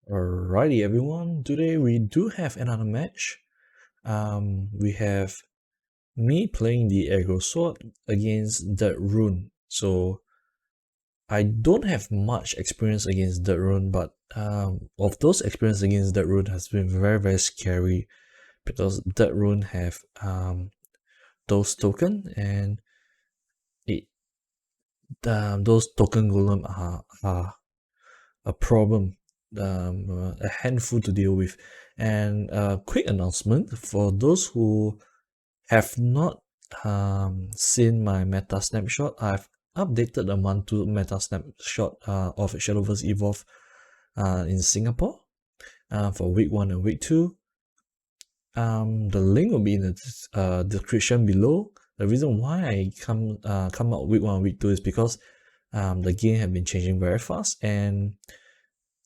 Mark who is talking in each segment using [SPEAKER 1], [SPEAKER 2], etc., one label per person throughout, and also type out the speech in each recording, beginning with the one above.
[SPEAKER 1] Alrighty everyone, today we do have another match. We have me playing the Aggro sword against Dirt Rune. So I don't have much experience against Dirt Rune, but of those experience against Dirt Rune has been very scary because Dirt Rune have those token and it those token golem are a problem, a handful to deal with. And a quick announcement for those who have not seen my meta snapshot. I've updated the month 2 meta snapshot of Shadowverse Evolve in Singapore for week 1 and week 2. The link will be in the description below. The reason why I come out week 1 and week 2 is because the game have been changing very fast, and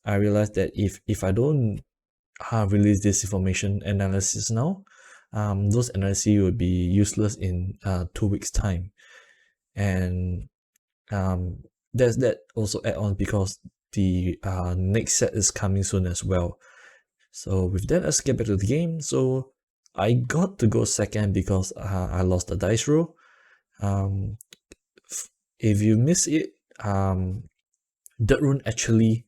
[SPEAKER 1] I realized that if I don't release this information analysis now, those analyses will be useless in 2 weeks time. And there's that also add on because the next set is coming soon as well. So with that, let's get back to the game. So I got to go second because I lost the dice roll. If you miss it, Dirt Rune actually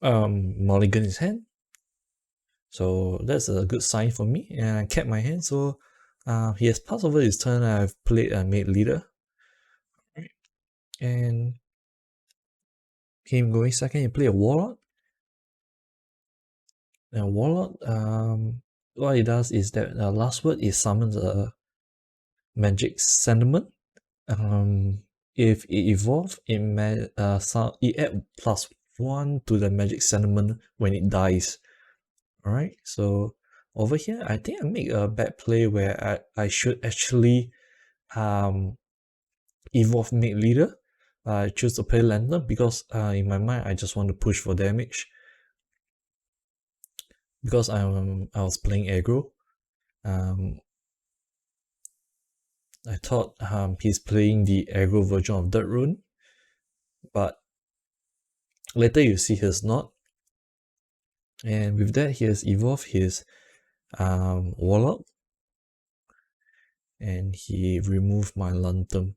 [SPEAKER 1] mulligan his hand, so that's a good sign for me, and I kept my hand. So he has passed over his turn. I've played a mate leader, right? And him going second, he play a warlord. And warlord, what it does is that last word is summons a magic sentiment. If it evolves, it add +1 to the magic sentiment when it dies. Alright, so over here, I think I make a bad play where I should actually evolve mate leader. I choose to play lantern because in my mind I just want to push for damage. Because I was playing aggro. I thought he's playing the aggro version of Dirt Rune, but later you see he's not. And with that, he has evolved his warlock, and he removed my lantern.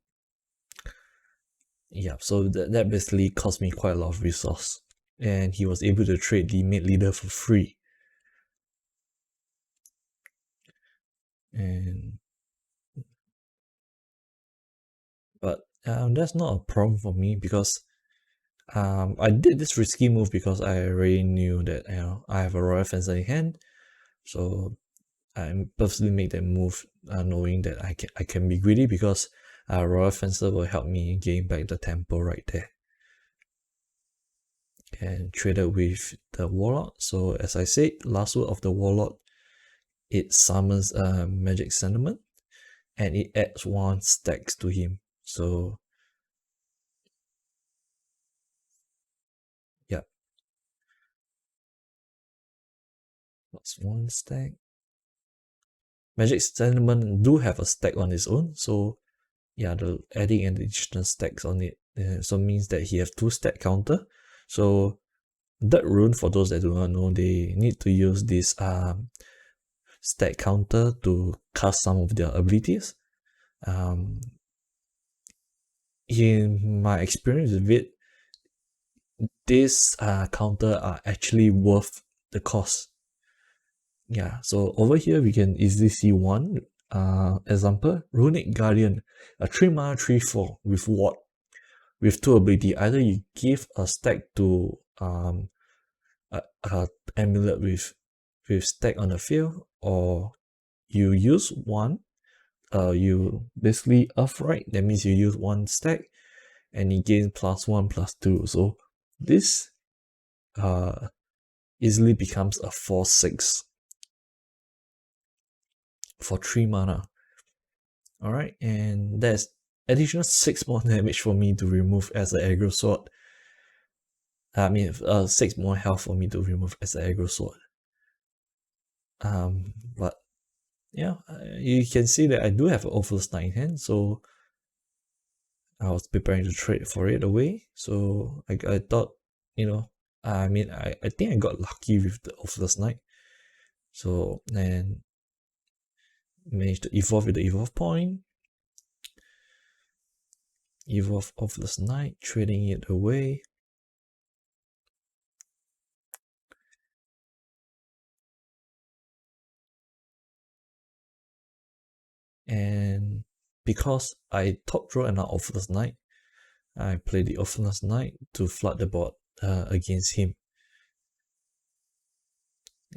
[SPEAKER 1] Yeah, so that basically cost me quite a lot of resource, and he was able to trade the mate leader for free. But that's not a problem for me because I did this risky move because I already knew that I have a Royal Fencer in hand, so I purposely make that move knowing that I can be greedy because Royal Fencer will help me gain back the tempo right there. And traded with the Warlord. So as I said, last word of the Warlord, it summons a magic sentiment and it adds 1 stacks to him. So yeah, that's 1 stack. Magic sentiment do have a stack on its own, so yeah, the adding an additional stacks on it so means that he have 2 stack counter. So Dirt Rune, for those that do not know, they need to use this stack counter to cast some of their abilities. In my experience with it, this counter are actually worth the cost. Yeah, so over here we can easily see one example, Runic Guardian, a 3 mana 3/4 with ward, with 2 ability. Either you give a stack to a amulet with stack on the field, or you use one. You basically upright, that means you use 1 stack and you gain +1 +2. So this easily becomes a 4/6 for 3 mana. Alright, and there's additional 6 more damage for me to remove as an aggro sword. I mean 6 more health for me to remove as an aggro sword. But yeah, you can see that I do have an Overstar in hand, so I was preparing to trade for it away. So I thought, I mean, I think I got lucky with the Oathless Knight. So, and managed to evolve with the evolve point. Evolve Oathless Knight, trading it away. And because I top draw and not Oathless Knight, I play the Oathless Knight to flood the board against him.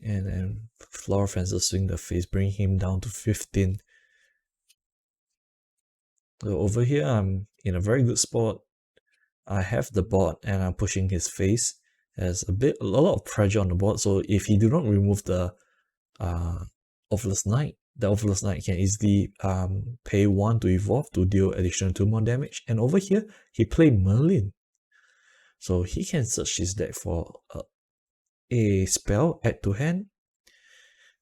[SPEAKER 1] And then Flower Fencer swing the face, bring him down to 15. So over here, I'm in a very good spot. I have the board and I'm pushing his face. There's a lot of pressure on the board. So if he do not remove the Oathless Knight, the Oathless Knight can easily pay 1 to evolve to deal additional 2 more damage. And over here, he played Merlin. So he can search his deck for a spell, add to hand.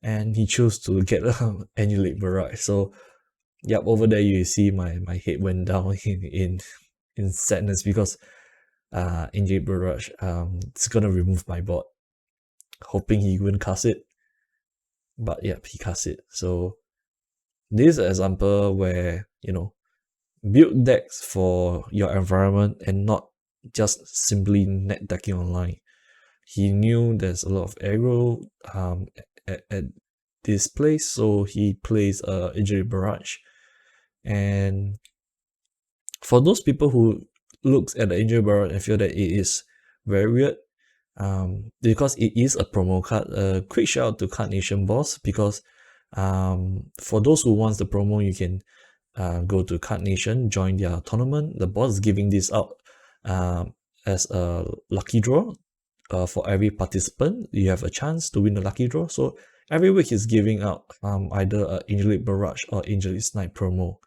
[SPEAKER 1] And he chose to get Annihilate Barrage. So yep, over there you see my head went down in sadness because Annihilate Barrage it's gonna remove my board. Hoping he wouldn't cast it. But yep, he cast it. So this is an example where, you know, build decks for your environment and not just simply net decking online. He knew there's a lot of aggro at this place, so he plays Injury Barrage. And for those people who looks at the Injury Barrage and feel that it is very weird, because it is a promo card, quick shout out to Cardnation boss, because for those who wants the promo, you can go to Cardnation, join their tournament. The boss is giving this out as a lucky draw. For every participant, you have a chance to win the lucky draw. So every week he's giving out either a Injury Barrage or Injury Snipe promo.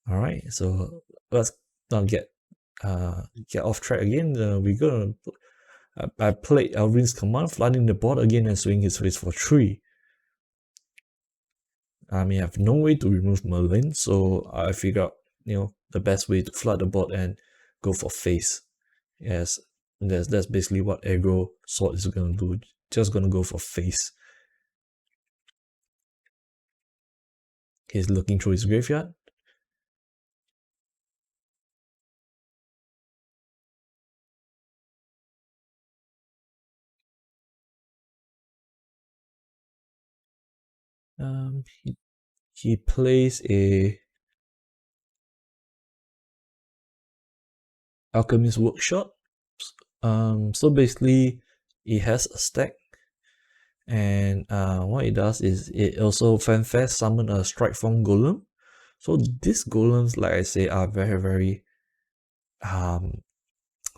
[SPEAKER 1] Alright, so let's not get off track again. We're gonna I played Elvin's command, flooding the board again and swing his face for 3. I may have no way to remove Merlin, so I figured out, you know, the best way to flood the board and go for face. Yes, that's basically what Aggro Sword is gonna do. Just gonna go for face. He's looking through his graveyard. He plays a Alchemist Workshop. So basically, it has a stack, and what it does is it also fanfare summon a Strike Form Golem. So these golems, like I say, are very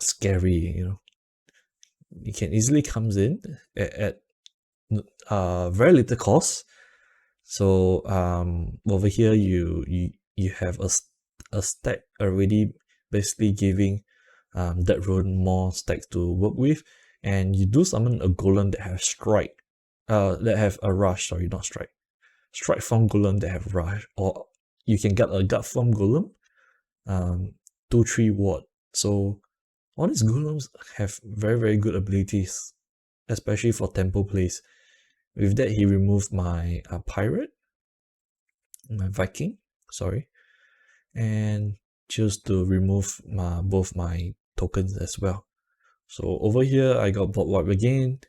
[SPEAKER 1] scary. You know, it can easily comes in at very little cost. So over here you have a stack already, basically giving that Rune more stacks to work with, and you do summon a golem that have strike, that have a rush. Sorry, not strike. Strike form golem that have rush, or you can get a gut form golem, 2-3 ward. So all these golems have very good abilities, especially for tempo plays. With that, he removed my pirate, my Viking, sorry, and choose to remove both my tokens as well. So over here, I got bot wipe again.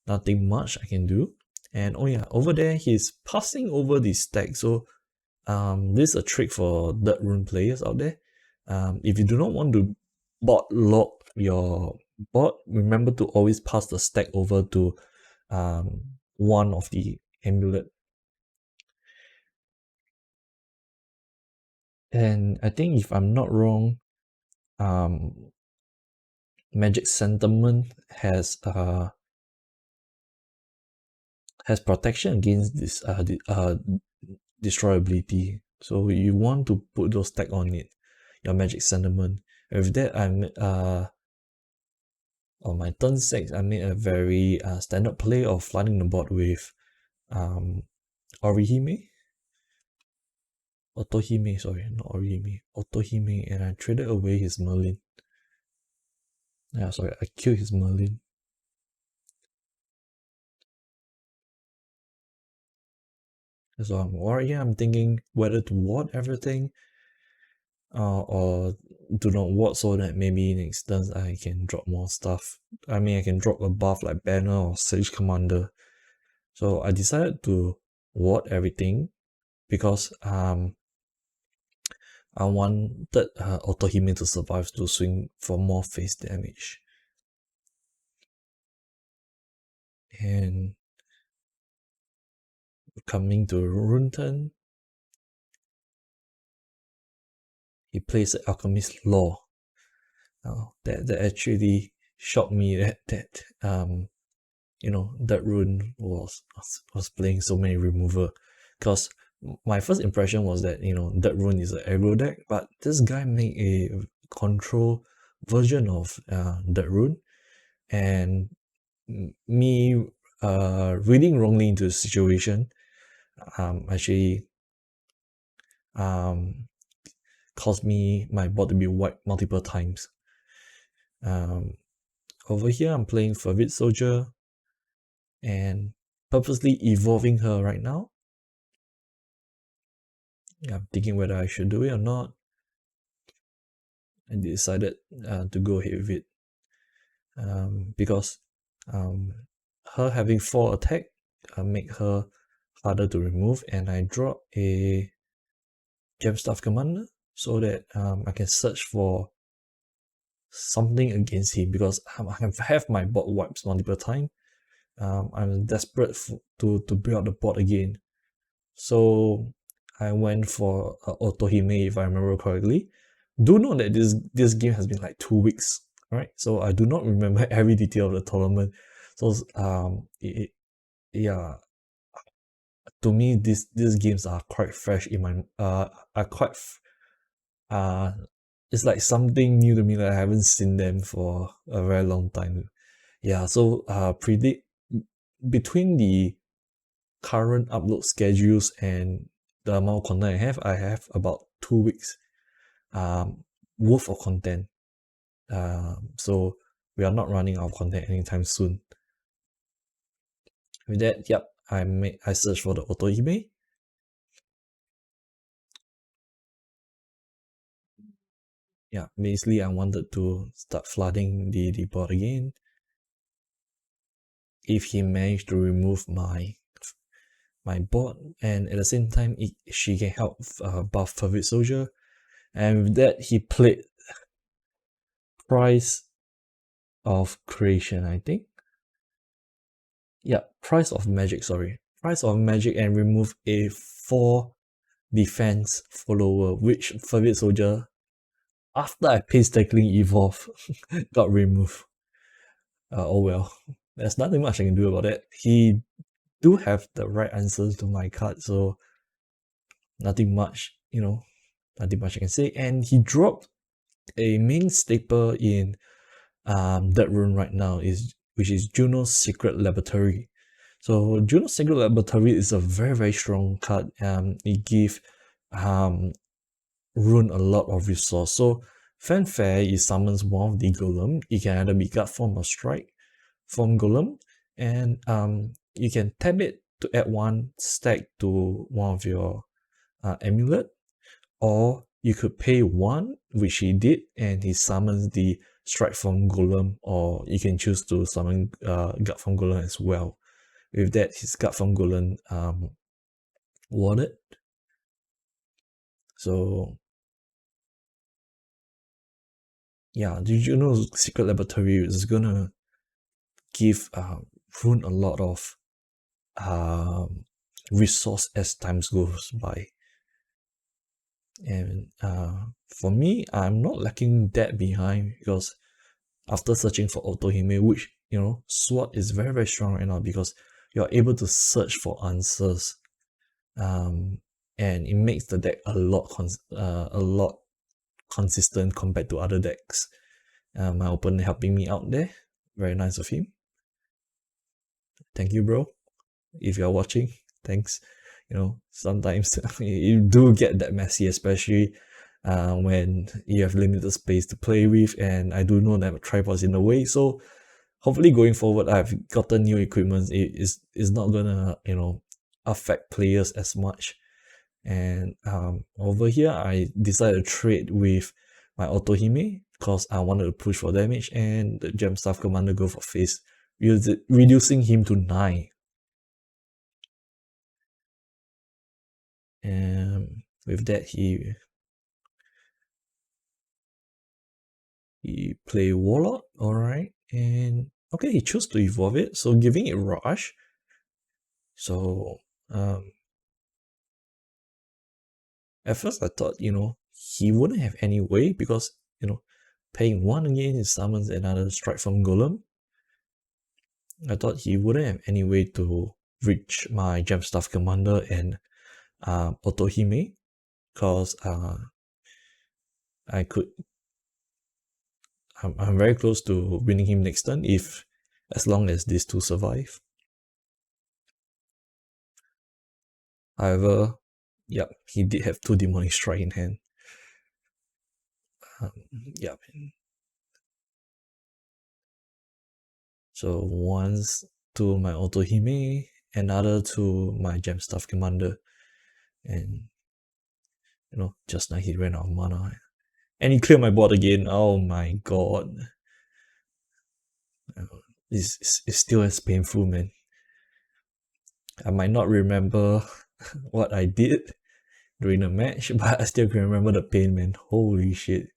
[SPEAKER 1] Nothing much I can do. And oh yeah, over there, he's passing over the stack. So this is a trick for Dirt Rune players out there. If you do not want to bot lock your bot, remember to always pass the stack over to one of the amulet. And I think if I'm not wrong, Magic Sentiment has protection against this destroyability. So you want to put those tag on it, your Magic Sentiment. With that, I'm on my turn 6, I made a very standard play of flooding the board with Orihime. Otohime, sorry, not Orihime. Otohime, and I traded away his Merlin. Yeah, sorry, I killed his Merlin. So I'm worried. I'm thinking whether to ward everything or do not ward, so that maybe next turn I can drop more stuff. I mean, I can drop a buff like Banner or Sage Commander. So I decided to ward everything because I wanted Otohime to survive to swing for more face damage. And coming to Rune turn, he plays Alchemist Law. That actually shocked me that that Rune was playing so many remover, because my first impression was that that Rune is an aggro deck, but this guy made a control version of that Rune, and me reading wrongly into the situation actually caused my board to be wiped multiple times. Over here I'm playing Fervit Soldier and purposely evolving her right now. I'm thinking whether I should do it or not. I decided to go ahead with it because her having 4 attack make her harder to remove, and I drop a Gemstaff Commander so that I can search for something against him, because I have my board wipes multiple times. I'm desperate to build up the board again. So I went for Otohime, if I remember correctly. Do know that this game has been like 2 weeks, right? So I do not remember every detail of the tournament. So yeah, to me these games are quite fresh in my are quite it's like something new to me that I haven't seen them for a very long time. Yeah, so predict between the current upload schedules and the amount of content I have about 2 weeks worth of content. So we are not running out of content anytime soon. With that, yep, I searched for the Otohime. Yeah, basically I wanted to start flooding the board again. If he managed to remove my board, and at the same time she can help buff Fervit Soldier, and with that he played Price of Creation, I think. Yeah, Price of Magic, sorry. Price of Magic, and remove a 4 defense follower, which Fervit Soldier, after I painstakingly evolve, got removed. Oh well, there's nothing much I can do about it. He do have the right answers to my card, so nothing much, nothing much I can say. And he dropped a main staple in that rune right now, which is Juno's Secret Laboratory. So Juno's Secret Laboratory is a very, very strong card. It gives Rune a lot of resource. So Fanfare, it summons one of the golem. It can either be guard form or strike from golem, and you can tap it to add 1 stack to one of your amulet, or you could pay 1, which he did, and he summons the strike from golem, or you can choose to summon guard from golem as well. With that, his guard from golem warded. So yeah, the Juno's Secret Laboratory is gonna give Rune a lot of resource as time goes by. And for me, I'm not lacking that behind, because after searching for Otohime, which SWOT is very, very strong right now, because you're able to search for answers, and it makes the deck a lot consistent compared to other decks. My opponent helping me out there, very nice of him. Thank you, bro. If you're watching, thanks. Sometimes you do get that messy, especially when you have limited space to play with, and I do know that my tripod's in the way. So hopefully going forward, I've gotten new equipment. It is not gonna affect players as much. And over here, I decided to trade with my Otohime because I wanted to push for damage, and the Gem Staff Commander go for face, reducing him to 9. And with that, he play Warlock, alright, and okay, he chose to evolve it, so giving it Rush. So at first I thought, he wouldn't have any way because, paying 1 again, he summons another Strike from Golem. I thought he wouldn't have any way to reach my Gem Staff Commander and Otohime, because I'm very close to winning him next turn as long as these two survive. However, yep, he did have 2 Demonic Strike in hand. Yep. So one's to my Otohime, another to my Gem Staff Commander, and just now he ran out of mana. And he cleared my board again. Oh my god. It's still as painful, man. I might not remember what I did during the match, but I still can remember the pain, man. Holy shit.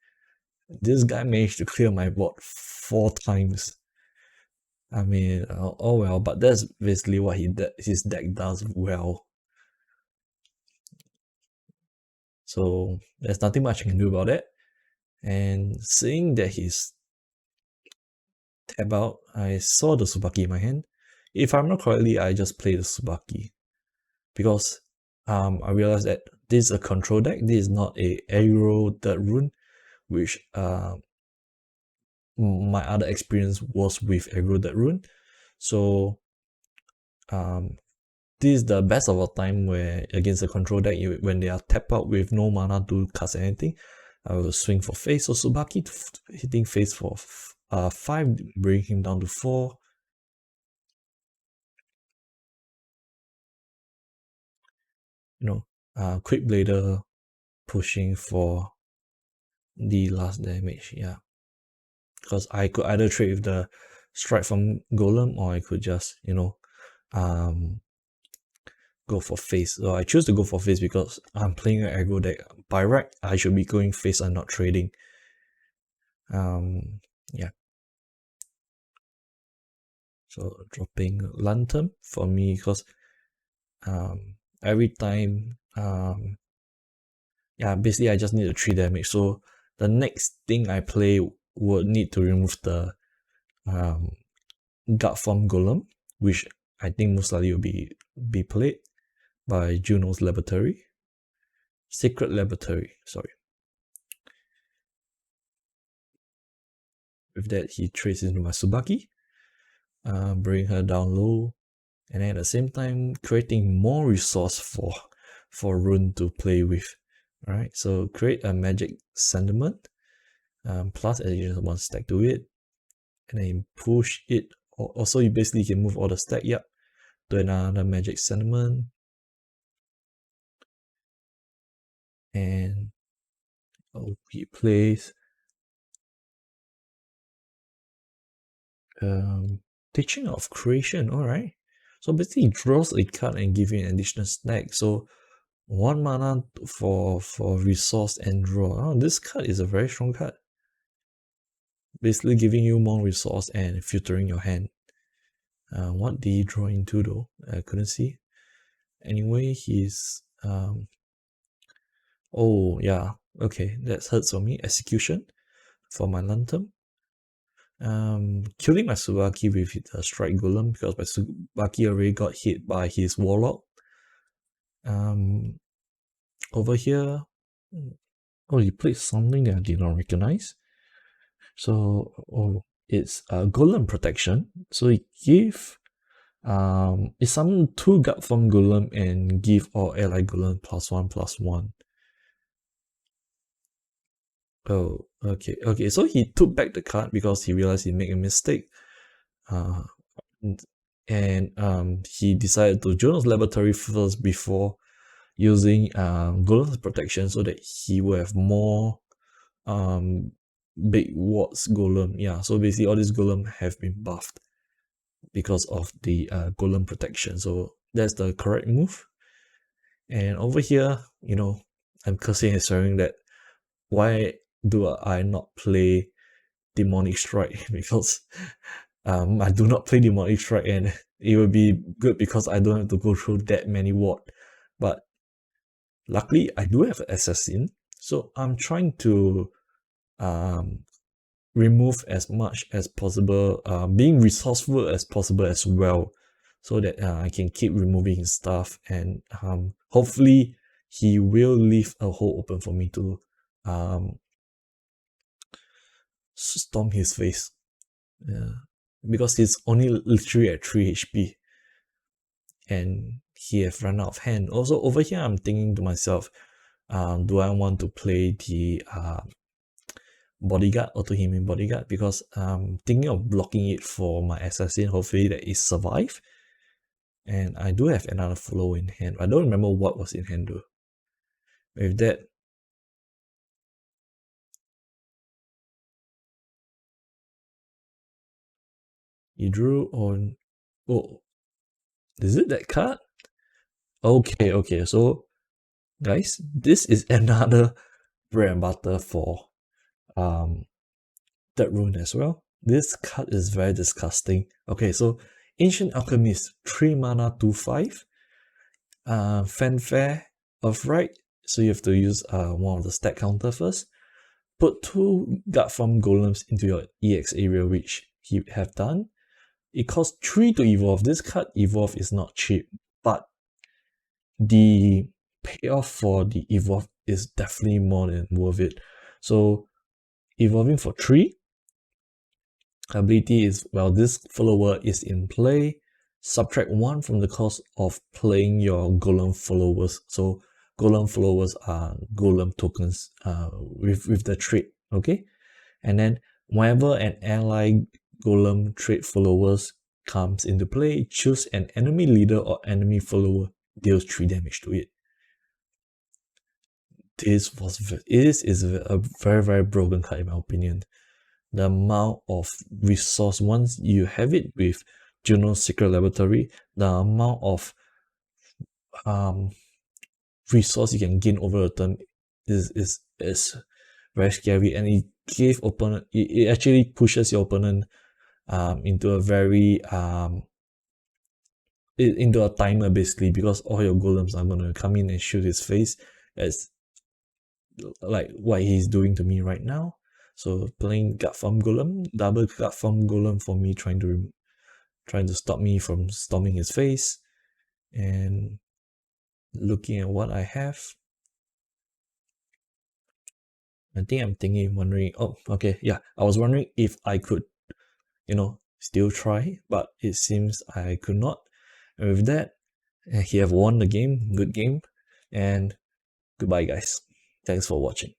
[SPEAKER 1] This guy managed to clear my board 4 times. I mean, oh well, but that's basically what his deck does well. So there's nothing much I can do about it. And seeing that he's tab out, I saw the Tsubaki in my hand. If I remember correctly, I just played the Tsubaki because I realized that this is a control deck. This is not a Aggro third rune, which my other experience was with Aggro third rune. So this is the best of all time where against a control deck, when they are tapped out with no mana to cast anything, I will swing for face. So Tsubaki hitting face for 5, bringing him down to 4. Quick Blader pushing for the last damage, yeah. Because I could either trade with the Strike from Golem, or I could just, go for face. So I choose to go for face because I'm playing an aggro deck. By right, I should be going face and not trading. Yeah. So dropping Lantern for me because every time yeah, basically I just need a 3 damage. So the next thing I play would need to remove the Guard Form Golem, which I think most likely will be played by Juno's Laboratory. Secret Laboratory, sorry. With that, he trades into my Tsubaki, bring her down low, and at the same time creating more resource for Rune to play with. Alright, so create a Magic Sentiment, plus additional 1 stack to it, and then push it. Also, you basically can move all the stack, yep, to another Magic Sentiment. And he plays Teaching of Creation, alright. So basically, he draws a card and gives you an additional stack. So 1 mana for resource and draw. Oh, this card is a very strong card. Basically giving you more resource and filtering your hand. What did he draw into though? I couldn't see. Anyway, he's oh yeah, okay, that hurts for me. Execution for my Lantern. Killing my Tsubaki with the Strike Golem because my Tsubaki already got hit by his Warlock. Over here, oh, he played something that I did not recognize. So, it's Golem Protection. So it give, it summon 2 Guard Form Golem and give all allied Golem +1/+1. Oh, okay, okay. So he took back the card because he realized he made a mistake. Uh, and he decided to join his laboratory first before using Golem's protection so that he will have more big wards golem. Yeah, so basically all these golem have been buffed because of the golem protection. So that's the correct move. And over here, you know, I'm cursing and swearing that why do I not play Demonic Strike? Because I do not play Demonic Strike, and it will be good because I don't have to go through that many ward. But luckily, I do have an assassin, so I'm trying to remove as much as possible, being resourceful as possible as well, so that I can keep removing his stuff, and hopefully he will leave a hole open for me to storm his face. Yeah, because he's only literally at 3 HP and he have run out of hand. Also over here I'm thinking to myself, do I want to play the bodyguard, auto-healing bodyguard, because I'm thinking of blocking it for my assassin, hopefully that it survive. And I do have another flow in hand. I don't remember what was in hand though. With that, you drew on... Oh, is it that card? Okay, okay, so guys, this is another bread and butter for that Rune as well. This card is very disgusting. Okay, so Ancient Alchemist, 3 mana, 2/5. Fanfare of Right, so you have to use one of the stack counter first. Put 2 Guard Farm Golems into your EX area, which he have done. It costs 3 to evolve. This card evolve is not cheap, but the payoff for the evolve is definitely more than worth it. So evolving for 3, ability is, well, this follower is in play, subtract 1 from the cost of playing your golem followers. So golem followers are golem tokens with the trait, okay? And then whenever an ally golem trait followers comes into play, choose an enemy leader or enemy follower, deals 3 damage to it. This is a very, very broken card in my opinion. The amount of resource, once you have it with Juno's Secret Laboratory, the amount of resource you can gain over a turn is very scary, and it gave opponent, it actually pushes your opponent into a very into a timer basically, because all your golems are gonna come in and shoot his face, as like what he's doing to me right now. So playing Guard Farm Golem, double Guard Farm Golem for me, trying to stop me from storming his face. And looking at what I have, I think I'm wondering, oh, okay, yeah, I was wondering if I could, you know, still try, but it seems I could not. And with that, he have won the game. Good game, and goodbye guys. Thanks for watching.